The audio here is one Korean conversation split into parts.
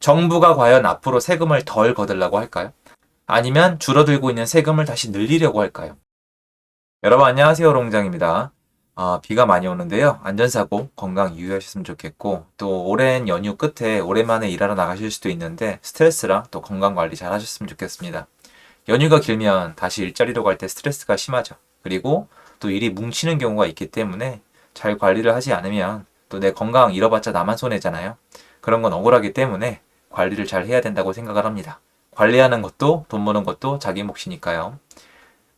정부가 과연 앞으로 세금을 덜 거두려고 할까요? 아니면 줄어들고 있는 세금을 다시 늘리려고 할까요? 여러분 안녕하세요. 롱장입니다. 비가 많이 오는데요. 안전사고 건강 유의하셨으면 좋겠고 또 오랜 연휴 끝에 오랜만에 일하러 나가실 수도 있는데 스트레스랑 또 건강 관리 잘 하셨으면 좋겠습니다. 연휴가 길면 다시 일자리로 갈 때 스트레스가 심하죠. 그리고 또 일이 뭉치는 경우가 있기 때문에 잘 관리를 하지 않으면 또 내 건강 잃어봤자 나만 손해잖아요. 그런 건 억울하기 때문에 관리를 잘 해야 된다고 생각을 합니다. 관리하는 것도 돈 버는 것도 자기 몫이니까요.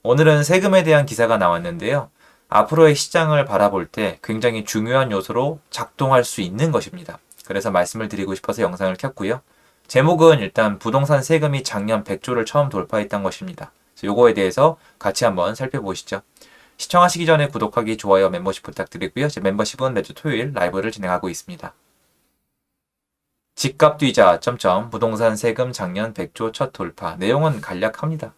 오늘은 세금에 대한 기사가 나왔는데요. 앞으로의 시장을 바라볼 때 굉장히 중요한 요소로 작동할 수 있는 것입니다. 그래서 말씀을 드리고 싶어서 영상을 켰고요. 제목은 일단 부동산 세금이 작년 100조를 처음 돌파했던 것입니다. 요거에 대해서 같이 한번 살펴보시죠. 시청하시기 전에 구독하기, 좋아요, 멤버십 부탁드리고요. 제 멤버십은 매주 토요일 라이브를 진행하고 있습니다. 집값 뛰자, 부동산 세금 작년 100조 첫 돌파. 내용은 간략합니다.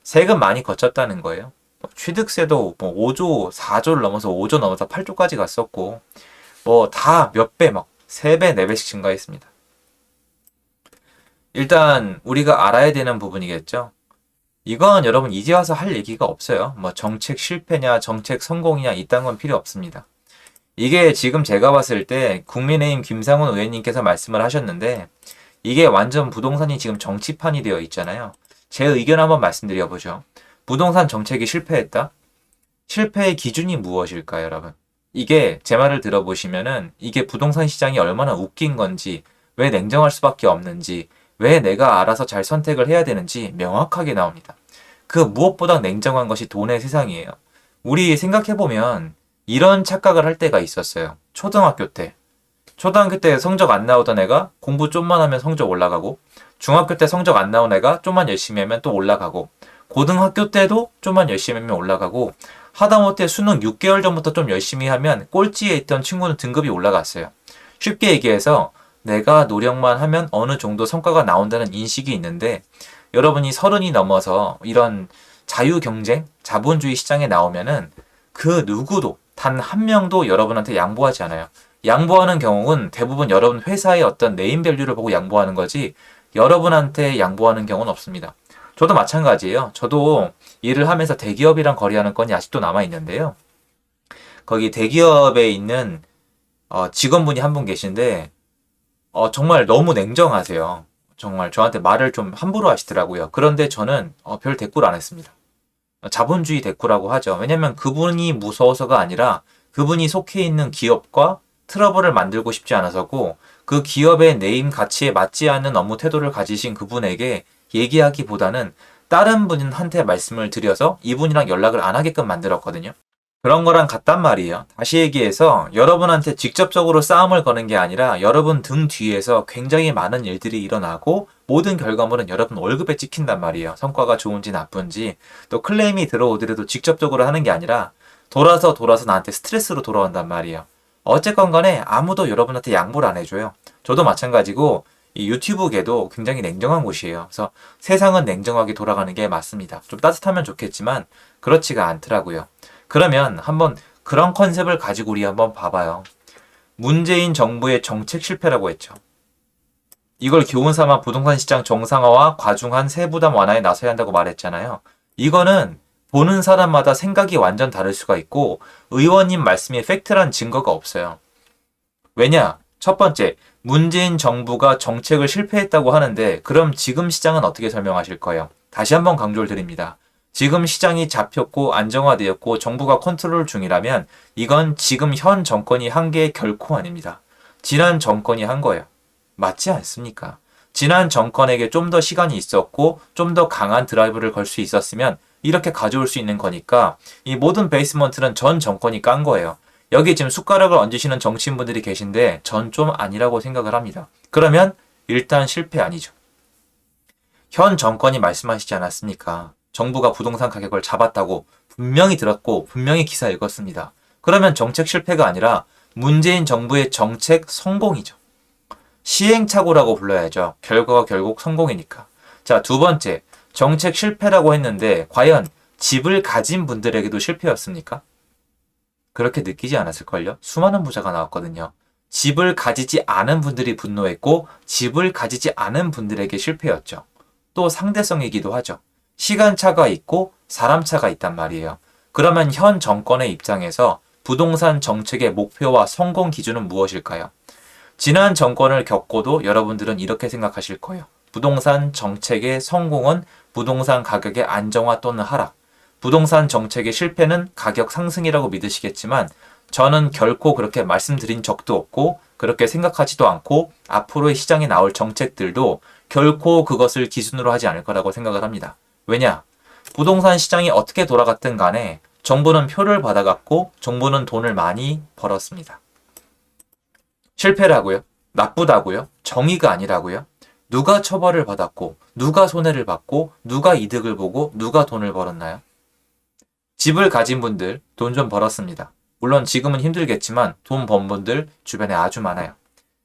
세금 많이 거쳤다는 거예요. 취득세도 5조, 4조를 넘어서 5조 넘어서 8조까지 갔었고, 다 몇 배, 3배, 4배씩 증가했습니다. 일단, 우리가 알아야 되는 부분이겠죠. 이건 여러분 이제 와서 할 얘기가 없어요. 정책 실패냐, 정책 성공이냐, 이딴 건 필요 없습니다. 이게 지금 제가 봤을 때 국민의힘 김상훈 의원님께서 말씀을 하셨는데 이게 완전 부동산이 지금 정치판이 되어 있잖아요. 제 의견 한번 말씀드려보죠. 부동산 정책이 실패했다? 실패의 기준이 무엇일까요, 여러분? 이게 제 말을 들어보시면은 이게 부동산 시장이 얼마나 웃긴 건지, 왜 냉정할 수밖에 없는지, 왜 내가 알아서 잘 선택을 해야 되는지 명확하게 나옵니다. 그 무엇보다 냉정한 것이 돈의 세상이에요. 우리 생각해보면 이런 착각을 할 때가 있었어요. 초등학교 때. 초등학교 때 성적 안 나오던 애가 공부 좀만 하면 성적 올라가고, 중학교 때 성적 안 나온 애가 좀만 열심히 하면 또 올라가고, 고등학교 때도 좀만 열심히 하면 올라가고, 하다못해 수능 6개월 전부터 좀 열심히 하면 꼴찌에 있던 친구는 등급이 올라갔어요. 쉽게 얘기해서 내가 노력만 하면 어느 정도 성과가 나온다는 인식이 있는데, 여러분이 30이 넘어서 이런 자유 경쟁, 자본주의 시장에 나오면은 그 누구도 단 한 명도 여러분한테 양보하지 않아요. 양보하는 경우는 대부분 여러분 회사의 어떤 네임밸류를 보고 양보하는 거지 여러분한테 양보하는 경우는 없습니다. 저도 마찬가지예요. 저도 일을 하면서 대기업이랑 거래하는 건이 아직도 남아있는데요. 거기 대기업에 있는 직원분이 한 분 계신데 정말 너무 냉정하세요. 정말 저한테 말을 좀 함부로 하시더라고요. 그런데 저는 별 대꾸를 안 했습니다. 자본주의 대꾸라고 하죠. 왜냐면 그분이 무서워서가 아니라 그분이 속해 있는 기업과 트러블을 만들고 싶지 않아서고 그 기업의 네임 가치에 맞지 않는 업무 태도를 가지신 그분에게 얘기하기보다는 다른 분한테 말씀을 드려서 이분이랑 연락을 안 하게끔 만들었거든요. 그런 거랑 같단 말이에요. 다시 얘기해서 여러분한테 직접적으로 싸움을 거는 게 아니라 여러분 등 뒤에서 굉장히 많은 일들이 일어나고 모든 결과물은 여러분 월급에 찍힌단 말이에요. 성과가 좋은지 나쁜지 또 클레임이 들어오더라도 직접적으로 하는 게 아니라 돌아서 나한테 스트레스로 돌아온단 말이에요. 어쨌건 간에 아무도 여러분한테 양보를 안 해줘요. 저도 마찬가지고 이 유튜브계도 굉장히 냉정한 곳이에요. 그래서 세상은 냉정하게 돌아가는 게 맞습니다. 좀 따뜻하면 좋겠지만 그렇지가 않더라고요. 그러면 한번 그런 컨셉을 가지고 우리 한번 봐봐요. 문재인 정부의 정책 실패라고 했죠. 이걸 교훈 삼아 부동산 시장 정상화와 과중한 세부담 완화에 나서야 한다고 말했잖아요. 이거는 보는 사람마다 생각이 완전 다를 수가 있고 의원님 말씀이 팩트란 증거가 없어요. 왜냐? 첫 번째, 문재인 정부가 정책을 실패했다고 하는데 그럼 지금 시장은 어떻게 설명하실 거예요? 다시 한번 강조를 드립니다. 지금 시장이 잡혔고 안정화되었고 정부가 컨트롤 중이라면 이건 지금 현 정권이 한 게 결코 아닙니다. 지난 정권이 한 거예요. 맞지 않습니까? 지난 정권에게 좀 더 시간이 있었고 좀 더 강한 드라이브를 걸 수 있었으면 이렇게 가져올 수 있는 거니까 이 모든 베이스먼트는 전 정권이 깐 거예요. 여기 지금 숟가락을 얹으시는 정치인분들이 계신데 전 좀 아니라고 생각을 합니다. 그러면 일단 실패 아니죠. 현 정권이 말씀하시지 않았습니까? 정부가 부동산 가격을 잡았다고 분명히 들었고 분명히 기사 읽었습니다. 그러면 정책 실패가 아니라 문재인 정부의 정책 성공이죠. 시행착오라고 불러야죠. 결과가 결국 성공이니까. 자, 두 번째, 정책 실패라고 했는데 과연 집을 가진 분들에게도 실패였습니까? 그렇게 느끼지 않았을걸요? 수많은 부자가 나왔거든요. 집을 가지지 않은 분들이 분노했고 집을 가지지 않은 분들에게 실패였죠. 또 상대성이기도 하죠. 시간차가 있고 사람차가 있단 말이에요. 그러면 현 정권의 입장에서 부동산 정책의 목표와 성공 기준은 무엇일까요? 지난 정권을 겪고도 여러분들은 이렇게 생각하실 거예요. 부동산 정책의 성공은 부동산 가격의 안정화 또는 하락. 부동산 정책의 실패는 가격 상승이라고 믿으시겠지만 저는 결코 그렇게 말씀드린 적도 없고 그렇게 생각하지도 않고 앞으로의 시장에 나올 정책들도 결코 그것을 기준으로 하지 않을 거라고 생각을 합니다. 왜냐? 부동산 시장이 어떻게 돌아갔든 간에 정부는 표를 받아갔고 정부는 돈을 많이 벌었습니다. 실패라고요? 나쁘다고요? 정의가 아니라고요? 누가 처벌을 받았고 누가 손해를 받고 누가 이득을 보고 누가 돈을 벌었나요? 집을 가진 분들 돈 좀 벌었습니다. 물론 지금은 힘들겠지만 돈 번 분들 주변에 아주 많아요.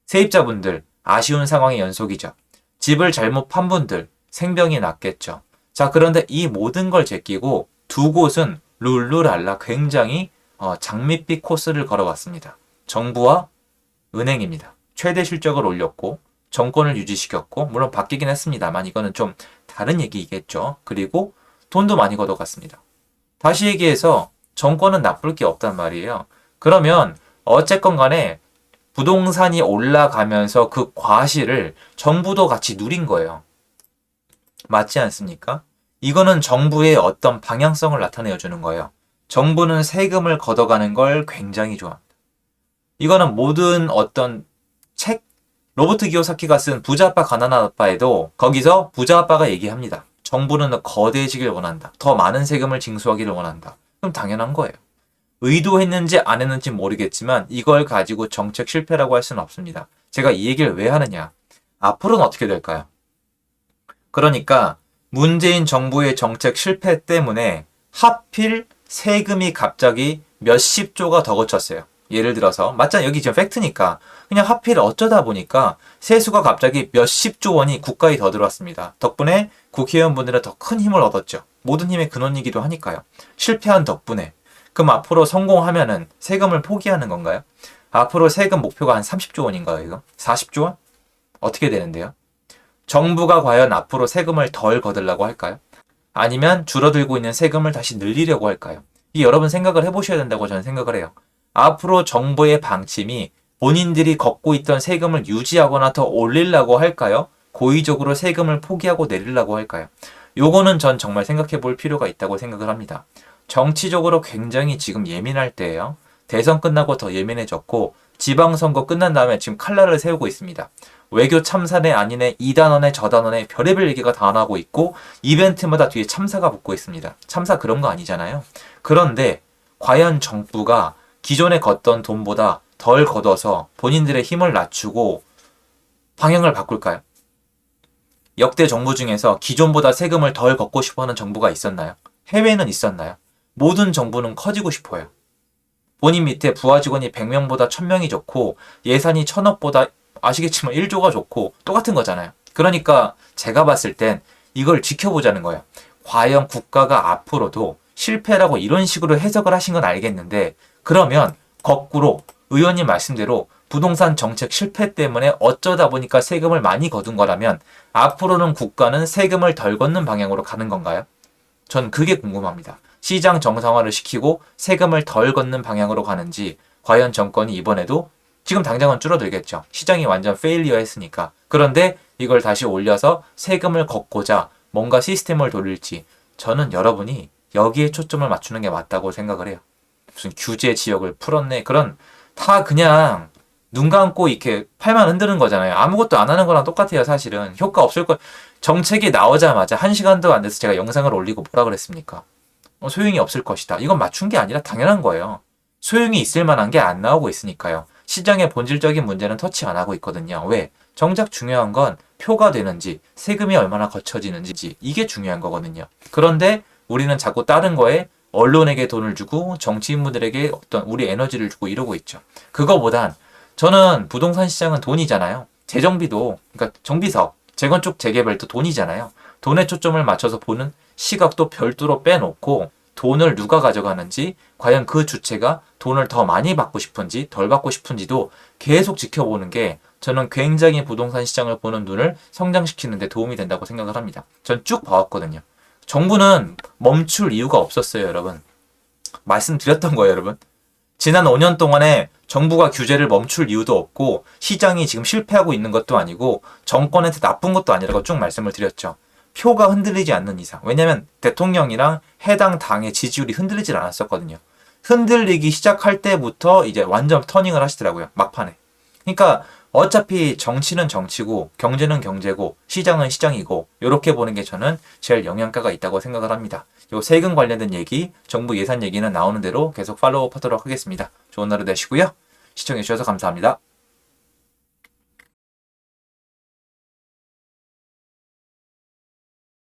세입자분들 아쉬운 상황의 연속이죠. 집을 잘못 판 분들 생병이 났겠죠. 자, 그런데 이 모든 걸 제끼고 두 곳은 룰루랄라 굉장히 장밋빛 코스를 걸어왔습니다. 정부와 은행입니다. 최대 실적을 올렸고 정권을 유지시켰고 물론 바뀌긴 했습니다만 이거는 좀 다른 얘기겠죠. 그리고 돈도 많이 걷어갔습니다. 다시 얘기해서 정권은 나쁠 게 없단 말이에요. 그러면 어쨌건 간에 부동산이 올라가면서 그 과실을 정부도 같이 누린 거예요. 맞지 않습니까? 이거는 정부의 어떤 방향성을 나타내 주는 거예요. 정부는 세금을 걷어가는 걸 굉장히 좋아합니다. 이거는 모든 어떤 책, 로버트 기요사키가 쓴 부자 아빠 가난한 아빠에도 거기서 부자 아빠가 얘기합니다. 정부는 거대해지길 원한다. 더 많은 세금을 징수하기를 원한다. 그럼 당연한 거예요. 의도했는지 안 했는지 모르겠지만 이걸 가지고 정책 실패라고 할 수는 없습니다. 제가 이 얘기를 왜 하느냐. 앞으로는 어떻게 될까요? 그러니까 문재인 정부의 정책 실패 때문에 하필 세금이 갑자기 몇십 조가 더 거쳤어요. 예를 들어서 맞잖아요. 여기 지금 팩트니까 그냥 하필 어쩌다 보니까 세수가 갑자기 몇십조 원이 국가에 더 들어왔습니다. 덕분에 국회의원분들은 더 큰 힘을 얻었죠. 모든 힘의 근원이기도 하니까요. 실패한 덕분에. 그럼 앞으로 성공하면은 세금을 포기하는 건가요? 앞으로 세금 목표가 한 30조 원인가요, 이거? 40조 원? 어떻게 되는데요? 정부가 과연 앞으로 세금을 덜 거들라고 할까요? 아니면 줄어들고 있는 세금을 다시 늘리려고 할까요? 이 여러분 생각을 해보셔야 된다고 저는 생각을 해요. 앞으로 정부의 방침이 본인들이 걷고 있던 세금을 유지하거나 더 올리려고 할까요? 고의적으로 세금을 포기하고 내리려고 할까요? 요거는 전 정말 생각해 볼 필요가 있다고 생각을 합니다. 정치적으로 굉장히 지금 예민할 때예요. 대선 끝나고 더 예민해졌고 지방선거 끝난 다음에 지금 칼날을 세우고 있습니다. 외교 참사네 아니네 이 단원에 저 단원에 별의별 얘기가 다 나오고 있고 이벤트마다 뒤에 참사가 붙고 있습니다. 참사 그런 거 아니잖아요. 그런데 과연 정부가 기존에 걷던 돈보다 덜 걷어서 본인들의 힘을 낮추고 방향을 바꿀까요? 역대 정부 중에서 기존보다 세금을 덜 걷고 싶어하는 정부가 있었나요? 해외는 있었나요? 모든 정부는 커지고 싶어요. 본인 밑에 부하 직원이 100명보다 1000명이 좋고 예산이 1000억보다 아시겠지만 1조가 좋고 똑같은 거잖아요. 그러니까 제가 봤을 땐 이걸 지켜보자는 거예요. 과연 국가가 앞으로도 실패라고 이런 식으로 해석을 하신 건 알겠는데 그러면 거꾸로 의원님 말씀대로 부동산 정책 실패 때문에 어쩌다 보니까 세금을 많이 거둔 거라면 앞으로는 국가는 세금을 덜 걷는 방향으로 가는 건가요? 전 그게 궁금합니다. 시장 정상화를 시키고 세금을 덜 걷는 방향으로 가는지 과연 정권이 이번에도 지금 당장은 줄어들겠죠. 시장이 완전 페일리어 했으니까. 그런데 이걸 다시 올려서 세금을 걷고자 뭔가 시스템을 돌릴지 저는 여러분이 여기에 초점을 맞추는 게 맞다고 생각을 해요. 무슨 규제 지역을 풀었네. 그런 다 그냥 눈 감고 이렇게 팔만 흔드는 거잖아요. 아무것도 안 하는 거랑 똑같아요, 사실은. 효과 없을 거. 정책이 나오자마자 1시간도 안 돼서 제가 영상을 올리고 뭐라 그랬습니까? 소용이 없을 것이다. 이건 맞춘 게 아니라 당연한 거예요. 소용이 있을 만한 게 안 나오고 있으니까요. 시장의 본질적인 문제는 터치 안 하고 있거든요. 왜? 정작 중요한 건 표가 되는지, 세금이 얼마나 거쳐지는지 이게 중요한 거거든요. 그런데 우리는 자꾸 다른 거에 언론에게 돈을 주고 정치인분들에게 어떤 우리 에너지를 주고 이러고 있죠. 그거보단 저는 부동산 시장은 돈이잖아요. 재정비도, 그러니까 정비사업, 재건축, 재개발도 돈이잖아요. 돈에 초점을 맞춰서 보는 시각도 별도로 빼놓고 돈을 누가 가져가는지, 과연 그 주체가 돈을 더 많이 받고 싶은지 덜 받고 싶은지도 계속 지켜보는 게 저는 굉장히 부동산 시장을 보는 눈을 성장시키는 데 도움이 된다고 생각을 합니다. 전 쭉 봐왔거든요. 정부는 멈출 이유가 없었어요, 여러분. 말씀드렸던 거예요, 여러분. 지난 5년 동안에 정부가 규제를 멈출 이유도 없고 시장이 지금 실패하고 있는 것도 아니고 정권한테 나쁜 것도 아니라고 쭉 말씀을 드렸죠. 표가 흔들리지 않는 이상. 왜냐면 대통령이랑 해당 당의 지지율이 흔들리질 않았었거든요. 흔들리기 시작할 때부터 이제 완전 터닝을 하시더라고요. 막판에. 그러니까 어차피 정치는 정치고 경제는 경제고 시장은 시장이고 이렇게 보는 게 저는 제일 영향가가 있다고 생각을 합니다. 요 세금 관련된 얘기, 정부 예산 얘기는 나오는 대로 계속 팔로우하도록 하겠습니다. 좋은 하루 되시고요. 시청해주셔서 감사합니다.